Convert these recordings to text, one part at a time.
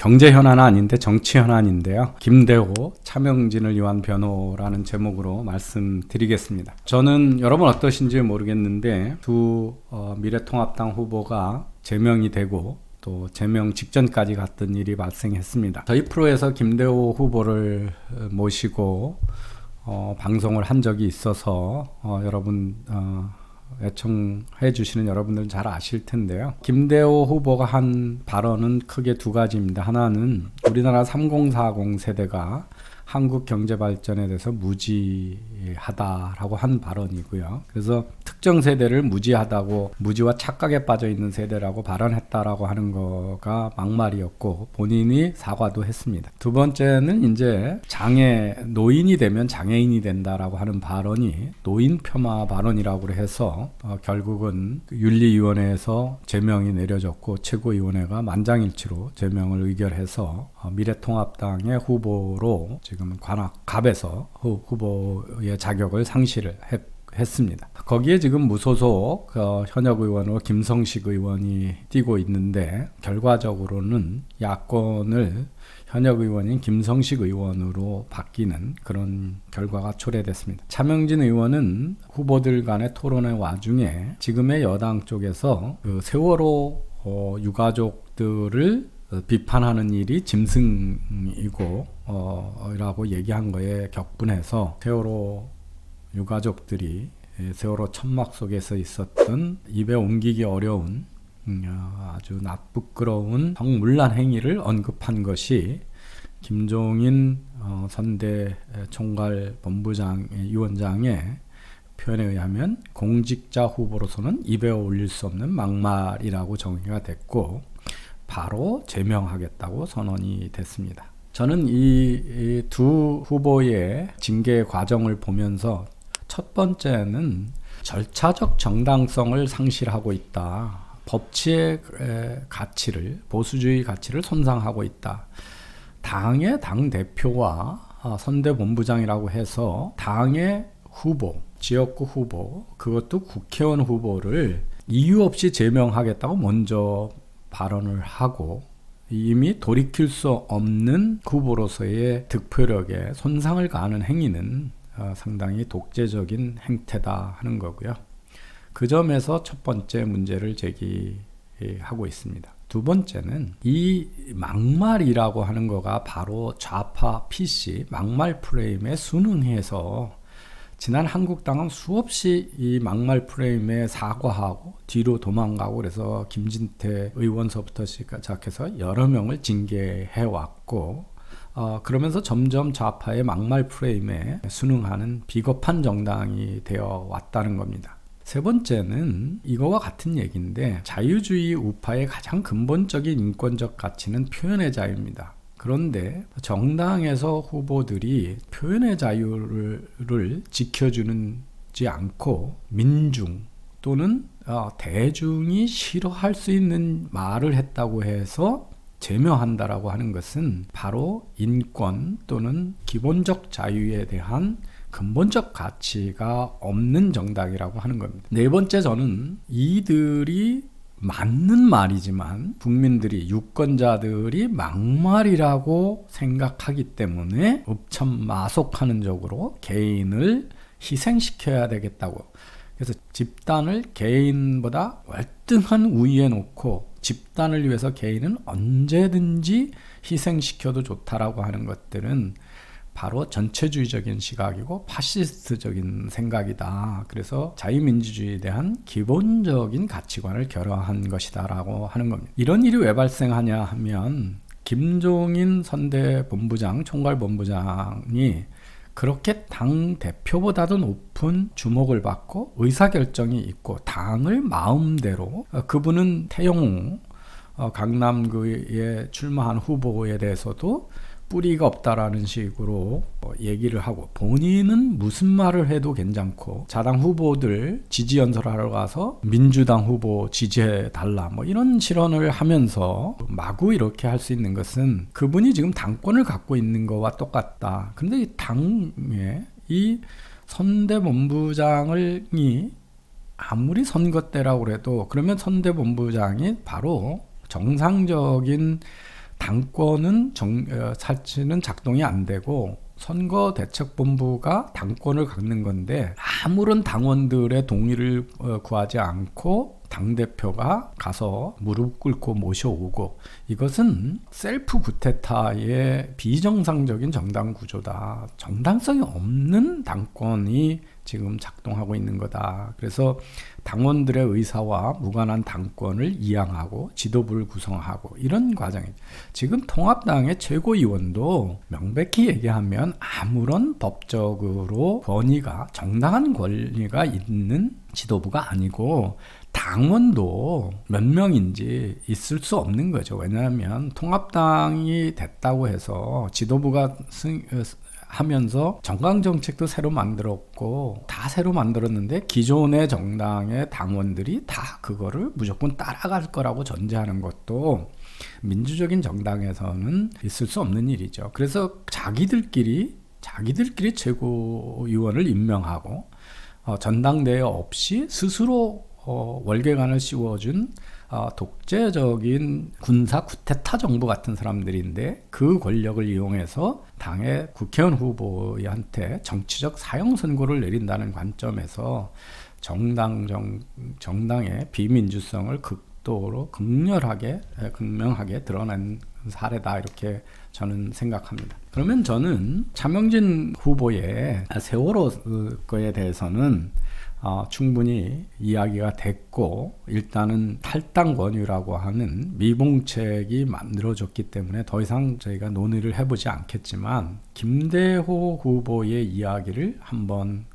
경제 현안은 아닌데 정치 현안인데요. 김대호 차명진을 위한 변호라는 제목으로 말씀드리겠습니다. 저는 여러분 어떠신지 모르겠는데 두 미래통합당 후보가 제명이 되고 또 제명 직전까지 갔던 일이 발생했습니다. 저희 프로에서 김대호 후보를 모시고 방송을 한 적이 있어서 여러분 애청해 주시는 여러분들은 잘 아실 텐데요. 김대호 후보가 한 발언은 크게 두 가지입니다. 하나는 우리나라 3040 세대가 한국 경제 발전에 대해서 무지하다라고 한 발언이고요. 그래서 특정 세대를 무지하다고, 무지와 착각에 빠져 있는 세대라고 발언했다라고 하는 거가 막말이었고 본인이 사과도 했습니다. 두 번째는 이제 노인이 되면 장애인이 된다라고 하는 발언이 노인 폄하 발언이라고 해서 결국은 윤리위원회에서 제명이 내려졌고 최고위원회가 만장일치로 제명을 의결해서 미래통합당의 후보로 지금 관악갑에서 후보의 자격을 상실을 했습니다. 거기에 지금 무소속 현역 의원으로 김성식 의원이 뛰고 있는데 결과적으로는 야권을 현역 의원인 김성식 의원으로 바뀌는 그런 결과가 초래됐습니다. 차명진 의원은 후보들 간의 토론의 와중에 지금의 여당 쪽에서 세월호 유가족들을 비판하는 일이 짐승이고 라고 얘기한 거에 격분해서 세월호 유가족들이 세월호 천막 속에서 있었던 입에 옮기기 어려운 아주 부끄러운 성문란 행위를 언급한 것이 김종인 선대 총괄 본부위원장의 표현에 의하면 공직자 후보로서는 입에 올릴 수 없는 막말이라고 정의가 됐고 바로 제명하겠다고 선언이 됐습니다. 저는 이 두 후보의 징계 과정을 보면서 첫 번째는 절차적 정당성을 상실하고 있다. 법치의 가치를, 보수주의 가치를 손상하고 있다. 당의 당대표와 선대본부장이라고 해서 당의 후보, 지역구 후보, 그것도 국회의원 후보를 이유 없이 제명하겠다고 먼저 발언을 하고 이미 돌이킬 수 없는 후보로서의 득표력에 손상을 가하는 행위는 상당히 독재적인 행태다 하는 거고요. 그 점에서 첫 번째 문제를 제기하고 있습니다. 두 번째는 이 막말이라고 하는 거가 바로 좌파 PC 막말 프레임에 순응해서 지난 한국당은 수없이 이 막말 프레임에 사과하고 뒤로 도망가고 그래서 김진태 의원서부터 시작해서 여러 명을 징계해왔고 그러면서 점점 좌파의 막말 프레임에 순응하는 비겁한 정당이 되어 왔다는 겁니다. 세 번째는 이거와 같은 얘기인데 자유주의 우파의 가장 근본적인 인권적 가치는 표현의 자유입니다. 그런데 정당에서 후보들이 표현의 자유를 지켜주지 않고 민중 또는 대중이 싫어할 수 있는 말을 했다고 해서 제명한다라고 하는 것은 바로 인권 또는 기본적 자유에 대한 근본적 가치가 없는 정당이라고 하는 겁니다. 네 번째, 저는 이들이 맞는 말이지만 국민들이, 유권자들이 막말이라고 생각하기 때문에 읍참마속하는 쪽으로 개인을 희생시켜야 되겠다고. 그래서 집단을 개인보다 월등한 우위에 놓고 집단을 위해서 개인은 언제든지 희생시켜도 좋다라고 하는 것들은 바로 전체주의적인 시각이고 파시스트적인 생각이다. 그래서 자유민주주의에 대한 기본적인 가치관을 결여한 것이다라고 하는 겁니다. 이런 일이 왜 발생하냐 하면 김종인 선대본부장, 총괄본부장이 그렇게 당 대표보다도 높은 주목을 받고 의사결정이 있고 당을 마음대로 그분은 태영호 강남구에 출마한 후보에 대해서도 뿌리가 없다라는 식으로 얘기를 하고 본인은 무슨 말을 해도 괜찮고 자당 후보들 지지연설하러 가서 민주당 후보 지지해달라 이런 실언을 하면서 마구 이렇게 할 수 있는 것은 그분이 지금 당권을 갖고 있는 거와 똑같다. 그런데 이 당에 이 선대본부장이 아무리 선거 때라고 해도 그러면 선대본부장이 바로 정상적인 당권은 사실은 작동이 안 되고 선거대책본부가 당권을 갖는 건데 아무런 당원들의 동의를 구하지 않고 당대표가 가서 무릎 꿇고 모셔오고, 이것은 셀프 구테타의 비정상적인 정당 구조다. 정당성이 없는 당권이 지금 작동하고 있는 거다. 그래서 당원들의 의사와 무관한 당권을 이양하고 지도부를 구성하고 이런 과정이, 지금 통합당의 최고위원도 명백히 얘기하면 아무런 법적으로 권위가, 정당한 권리가 있는 지도부가 아니고 당원도 몇 명인지 있을 수 없는 거죠. 왜냐하면 통합당이 됐다고 해서 지도부가 하면서 정강정책도 새로 만들었고 다 새로 만들었는데 기존의 정당의 당원들이 다 그거를 무조건 따라갈 거라고 전제하는 것도 민주적인 정당에서는 있을 수 없는 일이죠. 그래서 자기들끼리 최고위원을 임명하고 전당대회 없이 스스로 월계관을 씌워준 독재적인 군사 쿠데타 정부 같은 사람들인데, 그 권력을 이용해서 당의 국회의원 후보한테 정치적 사형 선고를 내린다는 관점에서 정당의 비민주성을 극도로 극명하게 드러낸 사례다, 이렇게 저는 생각합니다. 그러면 저는 차명진 후보의 세월호 거에 대해서는 충분히 이야기가 됐고, 일단은 탈당 권유라고 하는 미봉책이 만들어졌기 때문에 더 이상 저희가 논의를 해보지 않겠지만, 김대호 후보의 이야기를 한번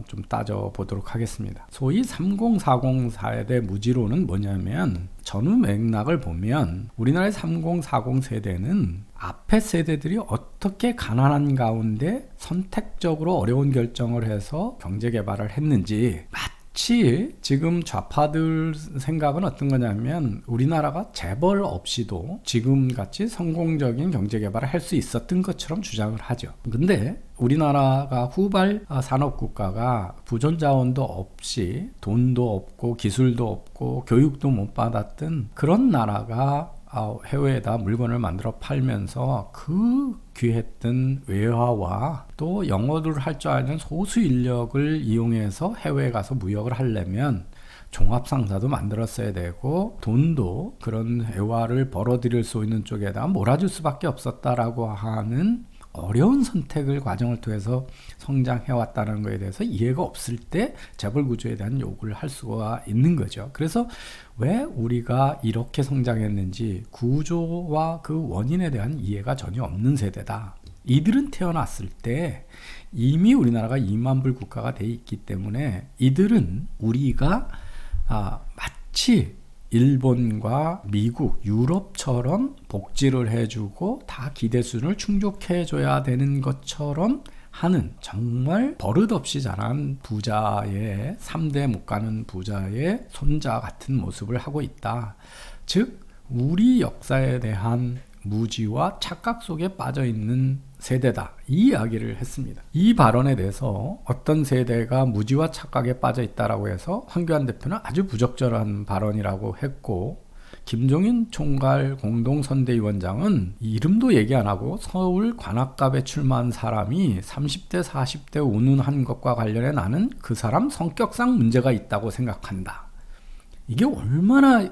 좀 따져보도록 하겠습니다. 소위 3040 세대 무지론은 뭐냐면, 전후 맥락을 보면 우리나라의 3040 세대는 앞에 세대들이 어떻게 가난한 가운데 선택적으로 어려운 결정을 해서 경제 개발을 했는지, 마치 지금 좌파들 생각은 어떤 거냐면 우리나라가 재벌 없이도 지금같이 성공적인 경제 개발을 할 수 있었던 것처럼 주장을 하죠. 근데 우리나라가 후발 산업국가가 부존자원도 없이 돈도 없고 기술도 없고 교육도 못 받았던 그런 나라가 해외에다 물건을 만들어 팔면서 그 귀했던 외화와 또 영어를 할 줄 아는 소수 인력을 이용해서 해외에 가서 무역을 하려면 종합상사도 만들었어야 되고 돈도 그런 외화를 벌어들일 수 있는 쪽에다 몰아줄 수밖에 없었다라고 하는 어려운 선택을 과정을 통해서 성장해왔다는 것에 대해서 이해가 없을 때 재벌 구조에 대한 요구를 할 수가 있는 거죠. 그래서 왜 우리가 이렇게 성장했는지 구조와 그 원인에 대한 이해가 전혀 없는 세대다. 이들은 태어났을 때 이미 우리나라가 2만 불 국가가 돼 있기 때문에 이들은 우리가 마치 일본과 미국, 유럽처럼 복지를 해주고 다 기대수준을 충족해줘야 되는 것처럼 하는, 정말 버릇없이 자란 부자의 3대 못 가는 부자의 손자 같은 모습을 하고 있다. 즉 우리 역사에 대한 무지와 착각 속에 빠져있는 세대다, 이 이야기를 했습니다. 이 발언에 대해서 어떤 세대가 무지와 착각에 빠져있다라고 해서 황교안 대표는 아주 부적절한 발언이라고 했고, 김종인 총괄 공동선대위원장은 이름도 얘기 안 하고 서울 관악갑에 출마한 사람이 30대 40대 운운한 것과 관련해 나는 그 사람 성격상 문제가 있다고 생각한다. 이게 얼마나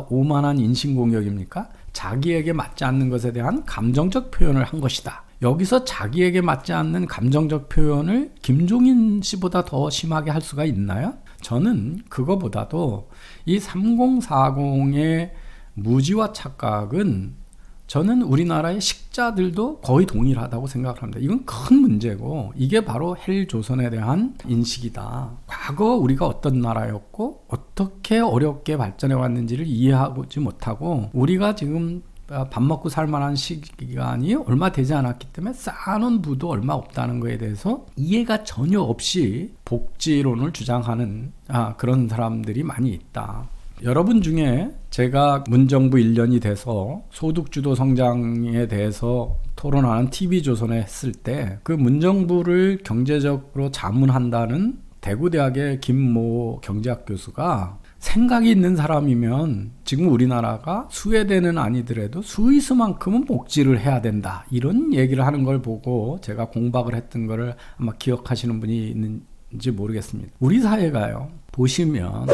오만한 인신공격입니까? 자기에게 맞지 않는 것에 대한 감정적 표현을 한 것이다. 여기서 자기에게 맞지 않는 감정적 표현을 김종인 씨보다 더 심하게 할 수가 있나요? 저는 그거보다도 이 3040의 무지와 착각은 저는 우리나라의 식자들도 거의 동일하다고 생각을 합니다. 이건 큰 문제고, 이게 바로 헬조선에 대한 인식이다. 과거 우리가 어떤 나라였고 어떻게 어렵게 발전해 왔는지를 이해하지 못하고, 우리가 지금 밥 먹고 살 만한 시간이 얼마 되지 않았기 때문에 쌓아놓은 부도 얼마 없다는 것에 대해서 이해가 전혀 없이 복지론을 주장하는 그런 사람들이 많이 있다. 여러분 중에 제가 문정부 1년이 돼서 소득주도 성장에 대해서 토론하는 TV조선에 했을 때 그 문정부를 경제적으로 자문한다는 대구대학의 김모 경제학 교수가 생각이 있는 사람이면 지금 우리나라가 스웨덴은 아니더라도 스위스만큼은 복지를 해야 된다, 이런 얘기를 하는 걸 보고 제가 공박을 했던 거를 아마 기억하시는 분이 있는지 모르겠습니다. 우리 사회가요, 보시면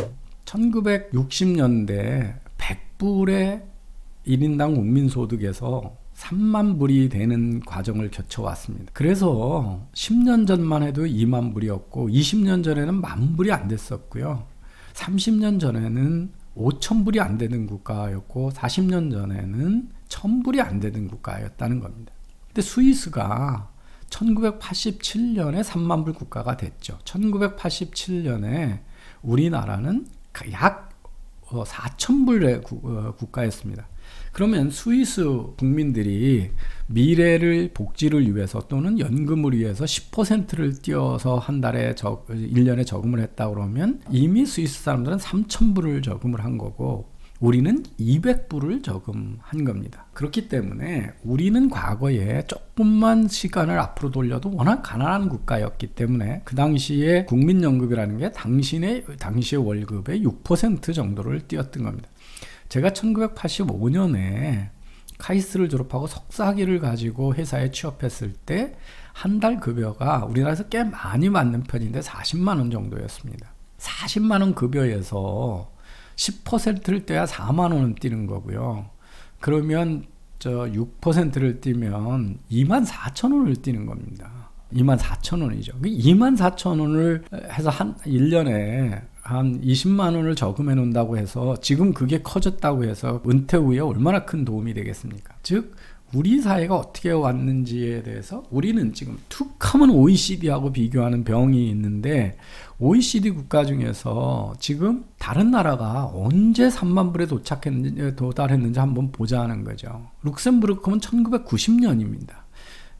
1960년대 100불의 1인당 국민소득에서 3만 불이 되는 과정을 거쳐왔습니다. 그래서 10년 전만 해도 2만 불이었고 20년 전에는 만 불이 안 됐었고요. 30년 전에는 5천 불이 안 되는 국가였고 40년 전에는 1,000불이 안 되는 국가였다는 겁니다. 근데 스위스가 1987년에 3만 불 국가가 됐죠. 1987년에 우리나라는 약 4천 불의 국가였습니다. 그러면 스위스 국민들이 미래를 복지를 위해서 또는 연금을 위해서 10%를 띄어서 한 달에 1년에 저금을 했다 그러면 이미 스위스 사람들은 3,000불을 저금을 한 거고 우리는 200불을 저금한 겁니다. 그렇기 때문에 우리는 과거에 조금만 시간을 앞으로 돌려도 워낙 가난한 국가였기 때문에 그 당시에 국민연금이라는 게 당시의 월급의 6% 정도를 띄었던 겁니다. 제가 1985년에 카이스트를 졸업하고 석사학위를 가지고 회사에 취업했을 때 한 달 급여가 우리나라에서 꽤 많이 받는 편인데 40만 원 정도였습니다. 40만 원 급여에서 10%를 떼야 4만 원은 뛰는 거고요. 그러면 6%를 뛰면 2만 4천 원을 뛰는 겁니다. 2만 4천 원이죠. 2만 4천 원을 해서 한 1년에 한 20만 원을 저금해 놓는다고 해서 지금 그게 커졌다고 해서 은퇴 후에 얼마나 큰 도움이 되겠습니까? 즉 우리 사회가 어떻게 왔는지에 대해서 우리는 지금 툭하면 OECD하고 비교하는 병이 있는데 OECD 국가 중에서 지금 다른 나라가 언제 3만 불에 도달했는지 한번 보자는 거죠. 룩셈부르크는 1990년입니다.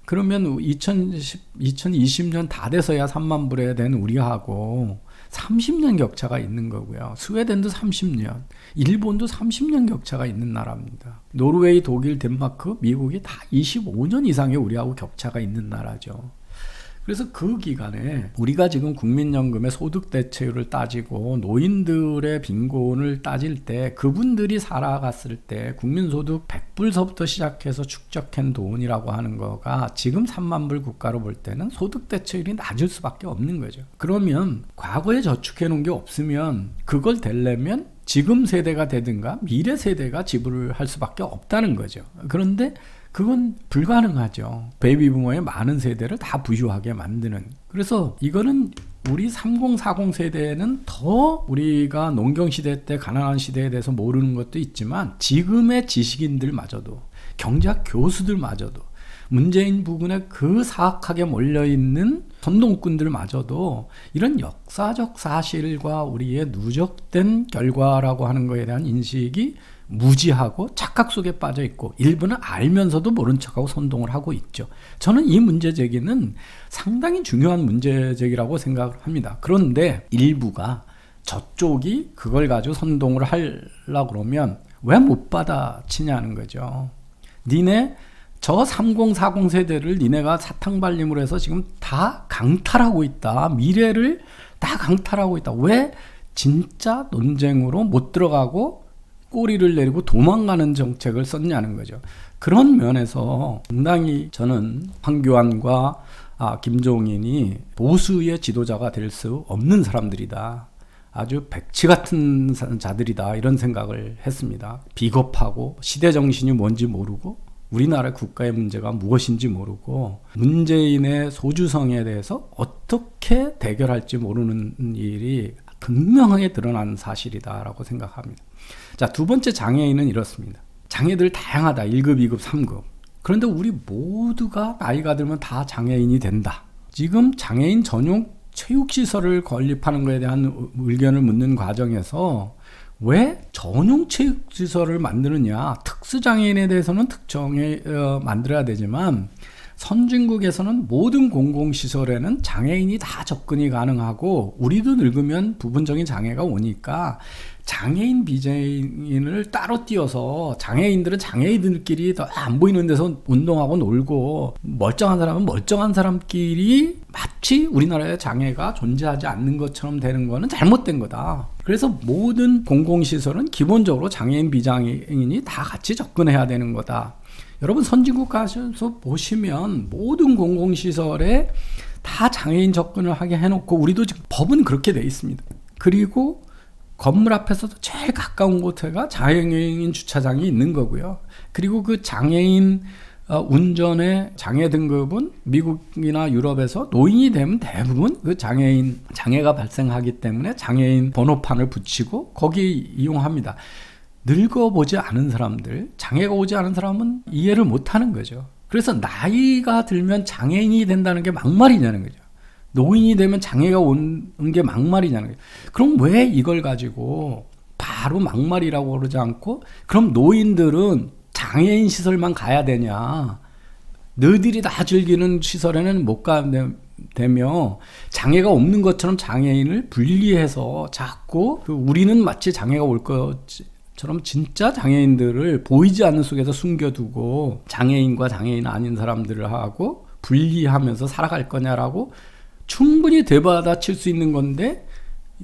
그러면 2020년 다 돼서야 3만 불에 된 우리하고 30년 격차가 있는 거고요. 스웨덴도 30년, 일본도 30년 격차가 있는 나라입니다. 노르웨이, 독일, 덴마크, 미국이 다 25년 이상의 우리하고 격차가 있는 나라죠. 그래서 그 기간에 우리가 지금 국민연금의 소득 대체율을 따지고 노인들의 빈곤을 따질 때 그분들이 살아갔을 때 국민소득 100불서부터 시작해서 축적한 돈이라고 하는 거가 지금 3만 불 국가로 볼 때는 소득 대체율이 낮을 수밖에 없는 거죠. 그러면 과거에 저축해 놓은 게 없으면 그걸 되려면 지금 세대가 되든가 미래 세대가 지불을 할 수밖에 없다는 거죠. 그런데 그건 불가능하죠. 베이비부머의 많은 세대를 다 부유하게 만드는. 그래서 이거는 우리 3040 세대는 더 우리가 농경시대 때 가난한 시대에 대해서 모르는 것도 있지만 지금의 지식인들마저도 경제학 교수들마저도 문재인 부근에 그 사악하게 몰려있는 선동꾼들마저도 이런 역사적 사실과 우리의 누적된 결과라고 하는 것에 대한 인식이 무지하고 착각 속에 빠져 있고 일부는 알면서도 모른 척하고 선동을 하고 있죠. 저는 이 문제 제기는 상당히 중요한 문제 제기라고 생각을 합니다. 그런데 일부가 저쪽이 그걸 가지고 선동을 하려고 그러면 왜 못 받아치냐는 거죠. 니네 저 3040 세대를 니네가 사탕발림으로 해서 지금 다 강탈하고 있다. 미래를 다 강탈하고 있다. 왜 진짜 논쟁으로 못 들어가고 꼬리를 내리고 도망가는 정책을 썼냐는 거죠. 그런 면에서 상당히 저는 황교안과 김종인이 보수의 지도자가 될 수 없는 사람들이다. 아주 백치 같은 자들이다. 이런 생각을 했습니다. 비겁하고 시대정신이 뭔지 모르고 우리나라 국가의 문제가 무엇인지 모르고 문재인의 소주성에 대해서 어떻게 대결할지 모르는 일이 극명하게 드러난 사실이다라고 생각합니다. 자, 두 번째 장애인은 이렇습니다. 장애들 다양하다. 1급, 2급, 3급. 그런데 우리 모두가 나이가 들면 다 장애인이 된다. 지금 장애인 전용 체육시설을 건립하는 것에 대한 의견을 묻는 과정에서 왜 전용 체육시설을 만드느냐. 특수장애인에 대해서는 특정에 만들어야 되지만 선진국에서는 모든 공공시설에는 장애인이 다 접근이 가능하고 우리도 늙으면 부분적인 장애가 오니까 장애인 비장애인을 따로 띄어서 장애인들은 장애인들끼리 더 안 보이는 데서 운동하고 놀고 멀쩡한 사람은 멀쩡한 사람끼리 마치 우리나라에 장애가 존재하지 않는 것처럼 되는 거는 잘못된 거다. 그래서 모든 공공시설은 기본적으로 장애인, 비장애인이 다 같이 접근해야 되는 거다. 여러분 선진국 가셔서 보시면 모든 공공시설에 다 장애인 접근을 하게 해놓고, 우리도 지금 법은 그렇게 돼 있습니다. 그리고 건물 앞에서도 제일 가까운 곳에가 장애인 주차장이 있는 거고요. 그리고 그 장애인 운전의 장애 등급은 미국이나 유럽에서 노인이 되면 대부분 그 장애가 발생하기 때문에 장애인 번호판을 붙이고 거기 이용합니다. 늙어보지 않은 사람들, 장애가 오지 않은 사람은 이해를 못하는 거죠. 그래서 나이가 들면 장애인이 된다는 게 막말이냐는 거죠. 노인이 되면 장애가 온 게 막말이냐는 거죠. 그럼 왜 이걸 가지고 바로 막말이라고 그러지 않고, 그럼 노인들은 장애인 시설만 가야 되냐, 너희들이 다 즐기는 시설에는 못 가되며 장애가 없는 것처럼 장애인을 분리해서 자꾸 우리는 마치 장애가 올 것처럼 진짜 장애인들을 보이지 않는 속에서 숨겨두고 장애인과 장애인 아닌 사람들을 하고 분리하면서 살아갈 거냐라고 충분히 되받아칠 수 있는 건데,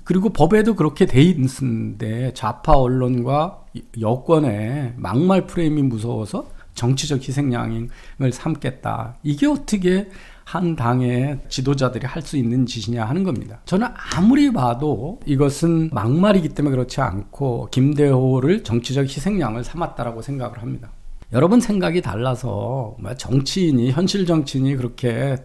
그리고 법에도 그렇게 돼 있는데 좌파 언론과 여권의 막말 프레임이 무서워서 정치적 희생양을 삼겠다. 이게 어떻게 한 당의 지도자들이 할 수 있는 짓이냐 하는 겁니다. 저는 아무리 봐도 이것은 막말이기 때문에 그렇지 않고 김대호를 정치적 희생양을 삼았다라고 생각을 합니다. 여러분 생각이 달라서 정치인이, 현실 정치인이 그렇게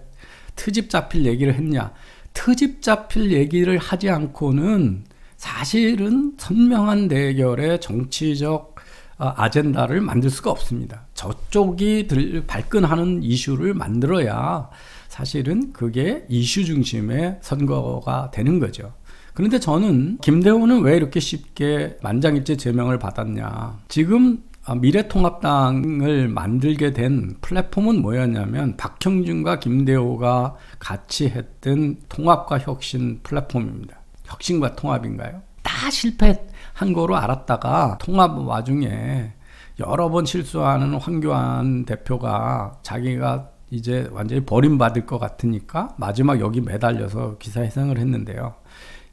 트집 잡힐 얘기를 했냐. 트집 잡힐 얘기를 하지 않고는 사실은 선명한 대결의 정치적 아젠다를 만들 수가 없습니다. 저쪽이 발끈하는 이슈를 만들어야 사실은 그게 이슈 중심의 선거가 되는 거죠. 그런데 저는 김대호는 왜 이렇게 쉽게 만장일치 제명을 받았냐. 지금 미래통합당을 만들게 된 플랫폼은 뭐였냐면 박형준과 김대호가 같이 했던 통합과 혁신 플랫폼입니다. 혁신과 통합인가요? 다 실패한 거로 알았다가 통합 와중에 여러 번 실수하는 황교안 대표가 자기가 이제 완전히 버림받을 것 같으니까 마지막 여기 매달려서 기사회생을 했는데요.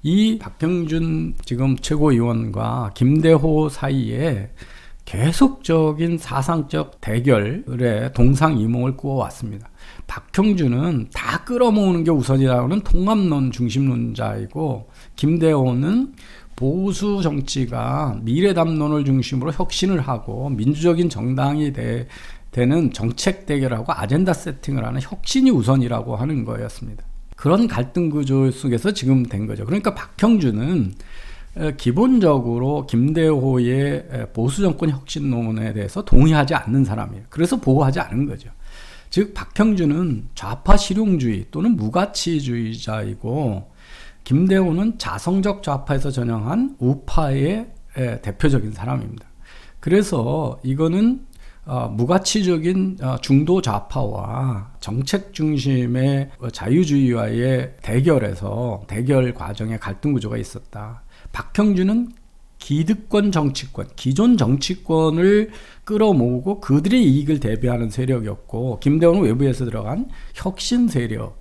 이 박형준 지금 최고위원과 김대호 사이에 계속적인 사상적 대결에 동상이몽을 꾸어왔습니다. 박형준은 다 끌어모으는 게 우선이라는 통합론 중심론자이고, 김대호는 보수 정치가 미래담론을 중심으로 혁신을 하고 민주적인 정당이 되는 정책 대결하고 아젠다 세팅을 하는 혁신이 우선이라고 하는 거였습니다. 그런 갈등 구조 속에서 지금 된 거죠. 그러니까 박형준은 기본적으로 김대호의 보수정권 혁신론에 대해서 동의하지 않는 사람이에요. 그래서 보호하지 않은 거죠. 즉 박형준은 좌파 실용주의 또는 무가치주의자이고, 김대호는 자성적 좌파에서 전향한 우파의 대표적인 사람입니다. 그래서 이거는 무가치적인 중도 좌파와 정책 중심의 자유주의와의 대결 과정에 갈등 구조가 있었다. 박형준은 기득권 정치권, 기존 정치권을 끌어모으고 그들의 이익을 대변하는 세력이었고, 김대호는 외부에서 들어간 혁신 세력,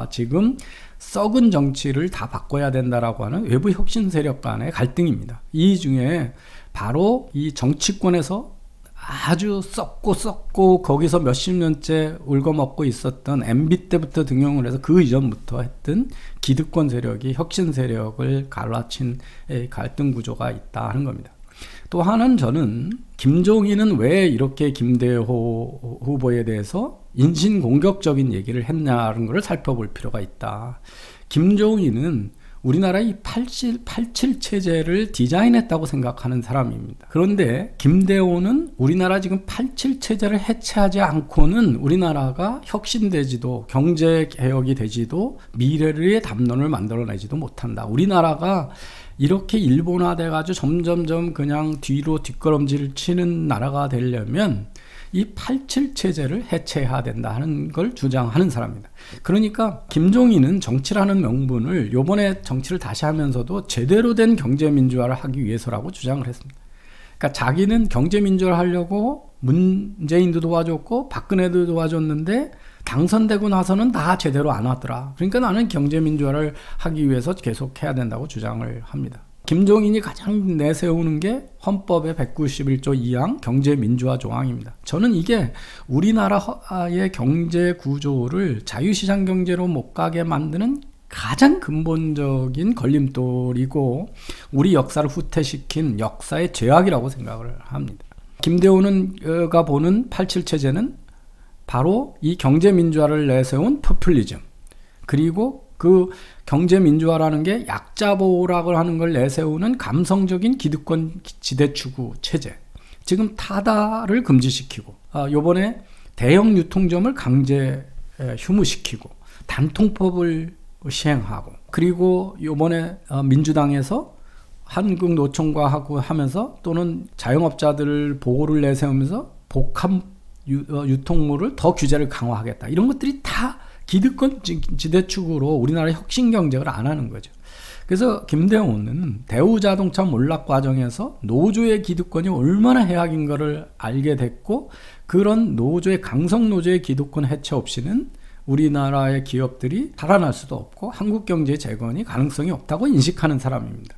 지금 썩은 정치를 다 바꿔야 된다라고 하는 외부 혁신 세력 간의 갈등입니다. 이 중에 바로 이 정치권에서 아주 썩고 거기서 몇십 년째 울거먹고 있었던 MB 때부터 등용을 해서 그 이전부터 했던 기득권 세력이 혁신 세력을 갈라친 갈등 구조가 있다 하는 겁니다. 또 하나는 저는 김종인은 왜 이렇게 김대호 후보에 대해서 인신공격적인 얘기를 했냐는 것을 살펴볼 필요가 있다. 김종인은 우리나라의 87 체제를 디자인했다고 생각하는 사람입니다. 그런데 김대호는 우리나라 지금 87 체제를 해체하지 않고는 우리나라가 혁신되지도 경제개혁이 되지도 미래의 담론을 만들어내지도 못한다. 우리나라가 이렇게 일본화돼가지고 점점점 그냥 뒤로 뒷걸음질 치는 나라가 되려면 이 87 체제를 해체해야 된다 하는 걸 주장하는 사람입니다. 그러니까 김종인은 정치라는 명분을 요번에 정치를 다시 하면서도 제대로 된 경제민주화를 하기 위해서라고 주장을 했습니다. 그러니까 자기는 경제민주화를 하려고 문재인도 도와줬고 박근혜도 도와줬는데 당선되고 나서는 다 제대로 안 하더라. 그러니까 나는 경제민주화를 하기 위해서 계속 해야 된다고 주장을 합니다. 김종인이 가장 내세우는 게 헌법의 191조 2항 경제민주화 조항입니다. 저는 이게 우리나라의 경제 구조를 자유시장 경제로 못 가게 만드는 가장 근본적인 걸림돌이고 우리 역사를 후퇴시킨 역사의 죄악이라고 생각을 합니다. 김대호가 보는 87 체제는 바로 이 경제민주화를 내세운 포퓰리즘, 그리고 그 경제민주화라는 게 약자보호라고 하는 걸 내세우는 감성적인 기득권 지대추구 체제, 지금 타다를 금지시키고 요번에 대형 유통점을 강제 휴무시키고 단통법을 시행하고, 그리고 요번에 민주당에서 한국노총과 하고 하면서 또는 자영업자들 보호를 내세우면서 복합 유통물을 더 규제를 강화하겠다, 이런 것들이 다 기득권 지대축으로 우리나라 혁신 경쟁을 안 하는 거죠. 그래서 김대호는 대우자동차 몰락 과정에서 노조의 기득권이 얼마나 해악인 것을 알게 됐고, 그런 노조의 강성 노조의 기득권 해체 없이는 우리나라의 기업들이 살아날 수도 없고 한국 경제의 재건이 가능성이 없다고 인식하는 사람입니다.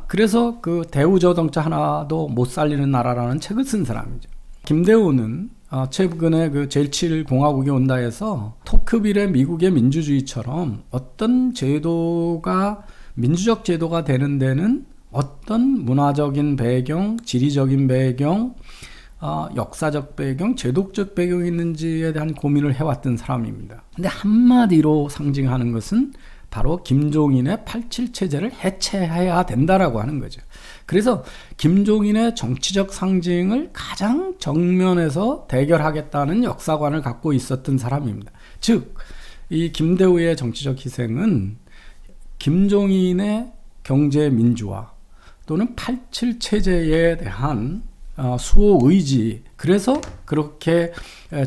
그래서 그 대우자동차 하나도 못 살리는 나라라는 책을 쓴 사람이죠. 김대호는 최근에 그 제7공화국이 온다 해서 토크빌의 미국의 민주주의처럼 어떤 제도가 민주적 제도가 되는 데는 어떤 문화적인 배경, 지리적인 배경, 역사적 배경, 제도적 배경이 있는지에 대한 고민을 해왔던 사람입니다. 근데 한마디로 상징하는 것은 바로 김종인의 87 체제를 해체해야 된다라고 하는 거죠. 그래서 김종인의 정치적 상징을 가장 정면에서 대결하겠다는 역사관을 갖고 있었던 사람입니다. 즉, 이 김대우의 정치적 희생은 김종인의 경제 민주화 또는 87 체제에 대한 수호 의지, 그래서 그렇게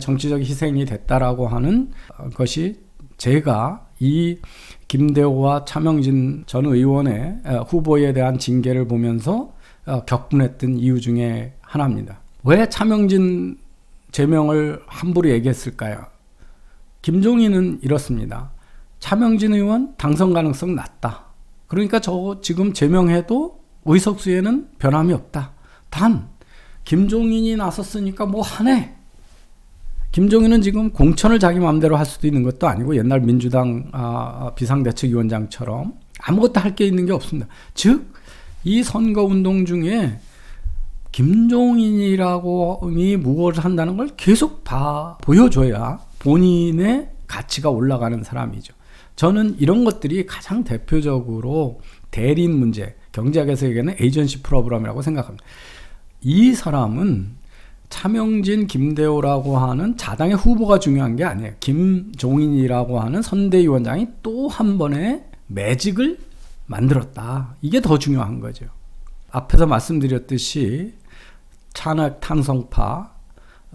정치적 희생이 됐다라고 하는 것이 제가 이 김대호와 차명진 전 의원의 후보에 대한 징계를 보면서 격분했던 이유 중에 하나입니다. 왜 차명진 제명을 함부로 얘기했을까요? 김종인은 이렇습니다. 차명진 의원 당선 가능성 낮다. 그러니까 저 지금 제명해도 의석수에는 변함이 없다. 단 김종인이 나섰으니까 뭐 하네. 김종인은 지금 공천을 자기 마음대로 할 수도 있는 것도 아니고 옛날 민주당 비상대책위원장처럼 아무것도 할 게 있는 게 없습니다. 즉, 이 선거운동 중에 김종인이라고 무엇을 한다는 걸 계속 보여줘야 본인의 가치가 올라가는 사람이죠. 저는 이런 것들이 가장 대표적으로 대리인 문제, 경제학에서 얘기하는 에이전시 프로그램이라고 생각합니다. 이 사람은 차명진, 김대호라고 하는 자당의 후보가 중요한 게 아니에요. 김종인이라고 하는 선대위원장이 또 한 번의 매직을 만들었다. 이게 더 중요한 거죠. 앞에서 말씀드렸듯이 찬핵 탄성파,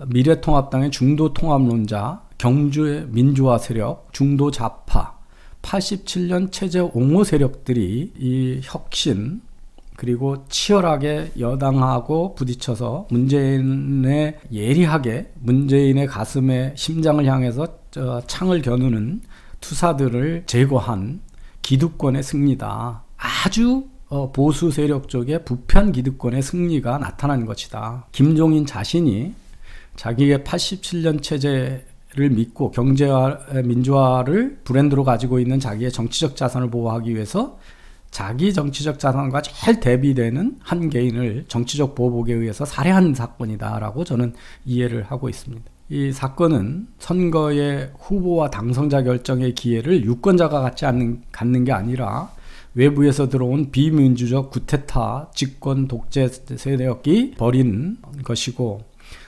미래통합당의 중도 통합론자, 경주의 민주화 세력, 중도 좌파, 87년 체제 옹호 세력들이 이 혁신, 그리고 치열하게 여당하고 부딪혀서 문재인의 예리하게 문재인의 가슴에 심장을 향해서 창을 겨누는 투사들을 제거한 기득권의 승리다. 아주 보수 세력 쪽의 부편 기득권의 승리가 나타난 것이다. 김종인 자신이 자기의 87년 체제를 믿고 경제와 민주화를 브랜드로 가지고 있는 자기의 정치적 자산을 보호하기 위해서 자기 정치적 자산과 제일 대비되는 한 개인을 정치적 보복에 의해서 살해한 사건이다라고 저는 이해를 하고 있습니다. 이 사건은 선거의 후보와 당선자 결정의 기회를 유권자가 갖는 게 아니라 외부에서 들어온 비민주적 구테타 직권 독재 세력이 벌인 것이고,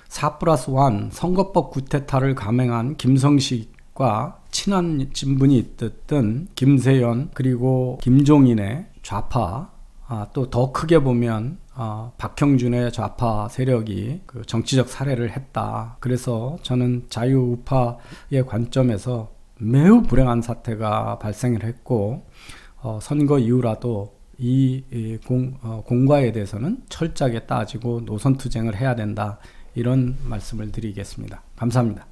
4+1 선거법 구테타를 감행한 김성식과 친한 친분이 있었던 김세연, 그리고 김종인의 좌파, 또 더 크게 보면 박형준의 좌파 세력이 그 정치적 살해를 했다. 그래서 저는 자유우파의 관점에서 매우 불행한 사태가 발생을 했고, 선거 이후라도 이 공과에 대해서는 철저하게 따지고 노선투쟁을 해야 된다. 이런 말씀을 드리겠습니다. 감사합니다.